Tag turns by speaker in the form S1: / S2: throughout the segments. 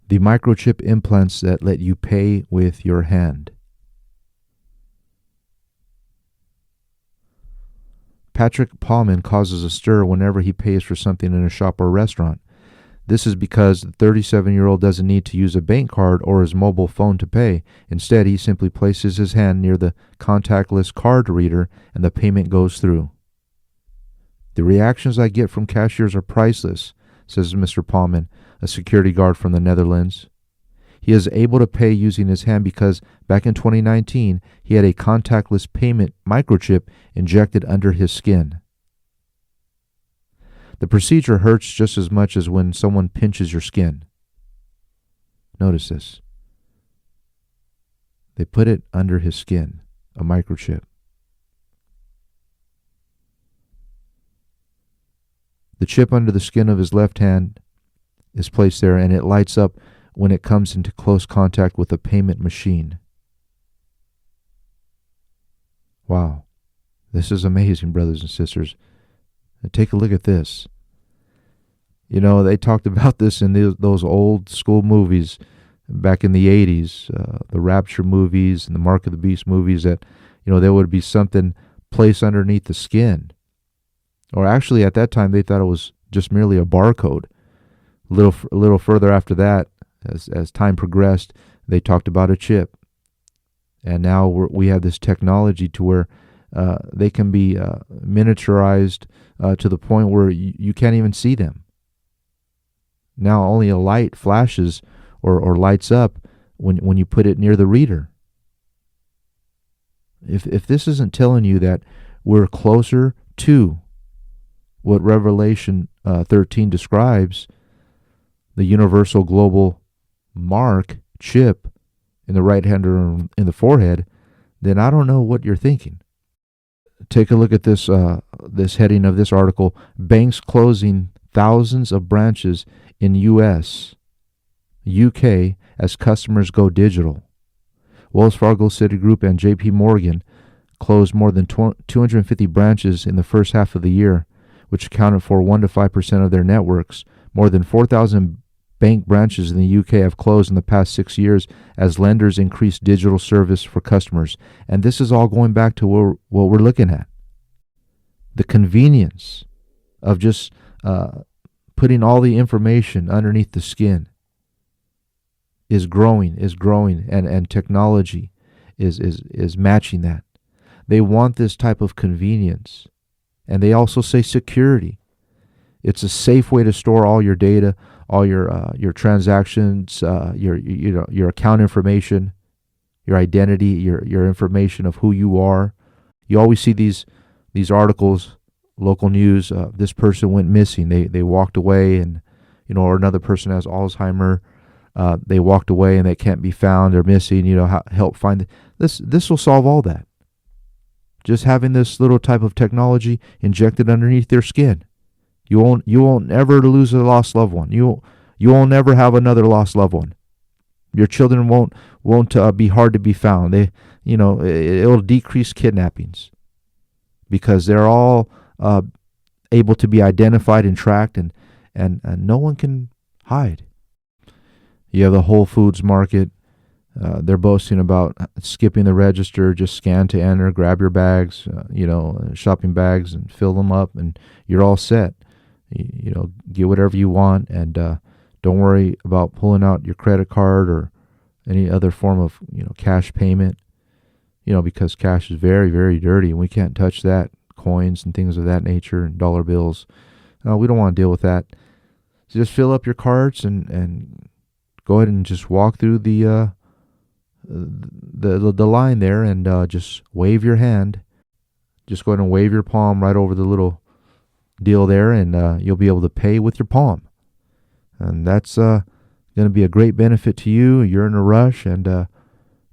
S1: The microchip implants that let you pay with your hand. Patrick Paulman causes a stir whenever he pays for something in a shop or restaurant. This is because the 37-year-old doesn't need to use a bank card or his mobile phone to pay. Instead, he simply places his hand near the contactless card reader and the payment goes through. The reactions I get from cashiers are priceless, says Mr. Paulman, a security guard from the Netherlands. He is able to pay using his hand because back in 2019, he had a contactless payment microchip injected under his skin. The procedure hurts just as much as when someone pinches your skin. Notice this. They put it under his skin, a microchip. The chip under the skin of his left hand is placed there, and it lights up when it comes into close contact with a payment machine. Wow. This is amazing, brothers and sisters. Take a look at this. You know, they talked about this in those old school movies back in the 80s, the Rapture movies and the Mark of the Beast movies, that, you know, there would be something placed underneath the skin. Or actually, at that time, they thought it was just merely a barcode. A little further after that, as time progressed, they talked about a chip. And now we have this technology to where they can be miniaturized to the point where you can't even see them. Now only a light flashes or lights up when you put it near the reader. If this isn't telling you that we're closer to what Revelation 13 describes, the universal global mark chip in the right hand or in the forehead, then I don't know what you're thinking. Take a look at this this heading of this article: banks closing thousands of branches in U.S., UK as customers go digital. Wells Fargo, Citigroup, and J.P. Morgan closed more than 250 branches in the first half of the year, which accounted for 1 to 5% of their networks. More than 4,000 bank branches in the UK have closed in the past 6 years as lenders increase digital service for customers. And this is all going back to what we're looking at. The convenience of just putting all the information underneath the skin is growing, and technology is matching that. They want this type of convenience. And they also say security. It's a safe way to store all your data, all your transactions, your account information, your identity, your information of who you are. You always see these articles, local news. This person went missing. They walked away, and or another person has Alzheimer. They walked away and they can't be found. They're missing. Help find this. This will solve all that. Just having this little type of technology injected underneath their skin. You won't ever lose a lost loved one. You won't ever have another lost loved one. Your children won't be hard to be found. It'll decrease kidnappings because they're all able to be identified and tracked, and no one can hide. You have the Whole Foods market. They're boasting about skipping the register, just scan to enter, grab your bags, shopping bags, and fill them up, and you're all set. Get whatever you want, and don't worry about pulling out your credit card or any other form of cash payment. Because cash is very, very dirty, and we can't touch that. Coins and things of that nature, and dollar bills. We don't want to deal with that. So just fill up your carts and go ahead and just walk through the line there, and just wave your hand. Just go ahead and wave your palm right over the little deal there, and you'll be able to pay with your palm. And that's going to be a great benefit to you. You're in a rush, and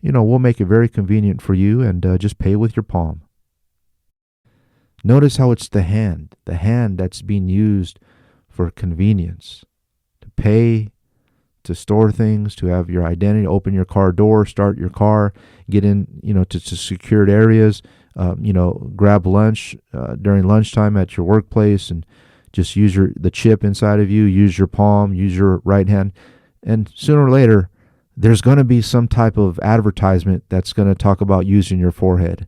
S1: we'll make it very convenient for you, and just pay with your palm. Notice how it's the hand that's being used for convenience, to pay, to store things, to have your identity, open your car door, start your car, get in, to secured areas, grab lunch during lunchtime at your workplace, and just use the chip inside of you, use your palm, use your right hand. And sooner or later, there's going to be some type of advertisement that's going to talk about using your forehead.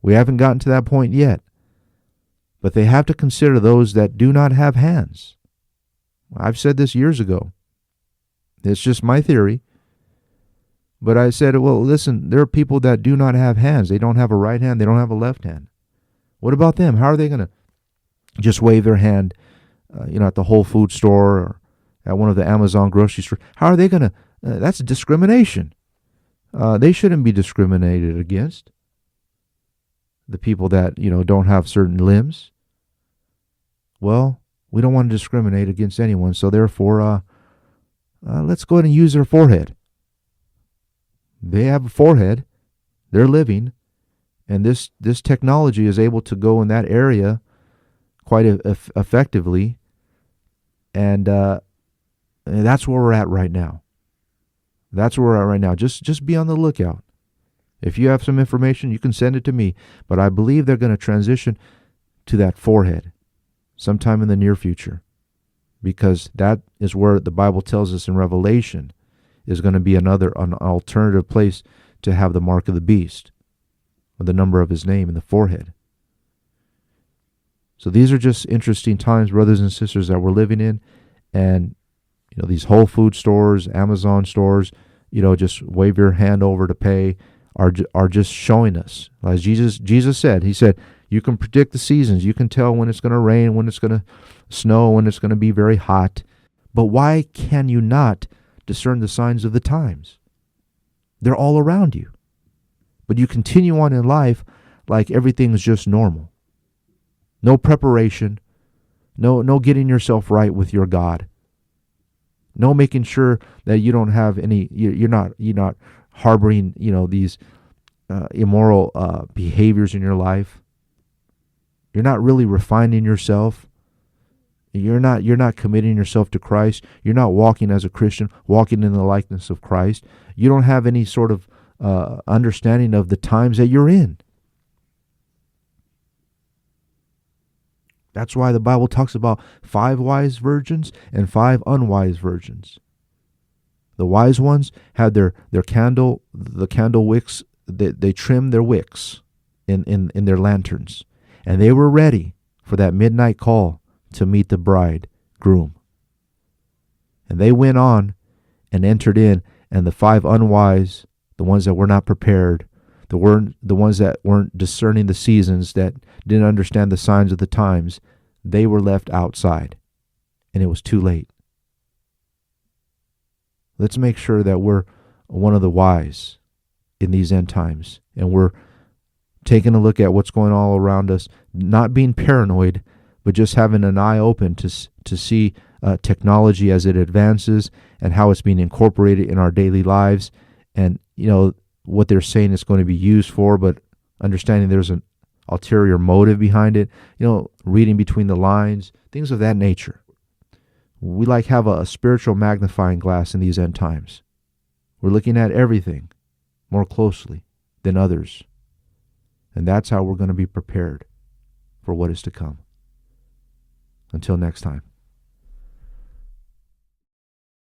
S1: We haven't gotten to that point yet. But they have to consider those that do not have hands. I've said this years ago. It's just my theory. But I said, well, listen, there are people that do not have hands. They don't have a right hand. They don't have a left hand. What about them? How are they going to just wave their hand, at the Whole Food store or at one of the Amazon grocery stores? How are they going to? That's discrimination. They shouldn't be discriminated against. The people that, don't have certain limbs. Well, we don't want to discriminate against anyone, so therefore, let's go ahead and use their forehead. They have a forehead. They're living. And this technology is able to go in that area quite effectively. And that's where we're at right now. That's where we're at right now. Just be on the lookout. If you have some information, you can send it to me. But I believe they're going to transition to that forehead sometime in the near future, because that is where the Bible tells us in Revelation is going to be an alternative place to have the mark of the beast, or the number of his name in the forehead. So these are just interesting times, brothers and sisters, that we're living in. And, these Whole Food stores, Amazon stores, just wave your hand over to pay, are just showing us. As Jesus said, he said, you can predict the seasons. You can tell when it's going to rain, when it's going to snow, when it's going to be very hot. But why can you not discern the signs of the times? They're all around you. But you continue on in life like everything's just normal. No preparation. No getting yourself right with your God. No making sure that you don't have any, you're not harboring, these immoral behaviors in your life. You're not really refining yourself. You're not committing yourself to Christ. You're not walking as a Christian, walking in the likeness of Christ. You don't have any sort of understanding of the times that you're in. That's why the Bible talks about 5 wise virgins and 5 unwise virgins. The wise ones had the candle wicks. They trimmed their wicks in their lanterns, and they were ready for that midnight call to meet the bridegroom. And they went on and entered in, and the 5 unwise, the ones that were not prepared, the ones that weren't discerning the seasons, that didn't understand the signs of the times, they were left outside, and it was too late. Let's make sure that we're one of the wise in these end times, and we're taking a look at what's going on all around us, not being paranoid, but just having an eye open to see technology as it advances and how it's being incorporated in our daily lives, and what they're saying it's going to be used for, but understanding there's an ulterior motive behind it, reading between the lines, things of that nature. We have a spiritual magnifying glass in these end times. We're looking at everything more closely than others. And that's how we're going to be prepared for what is to come. Until next time.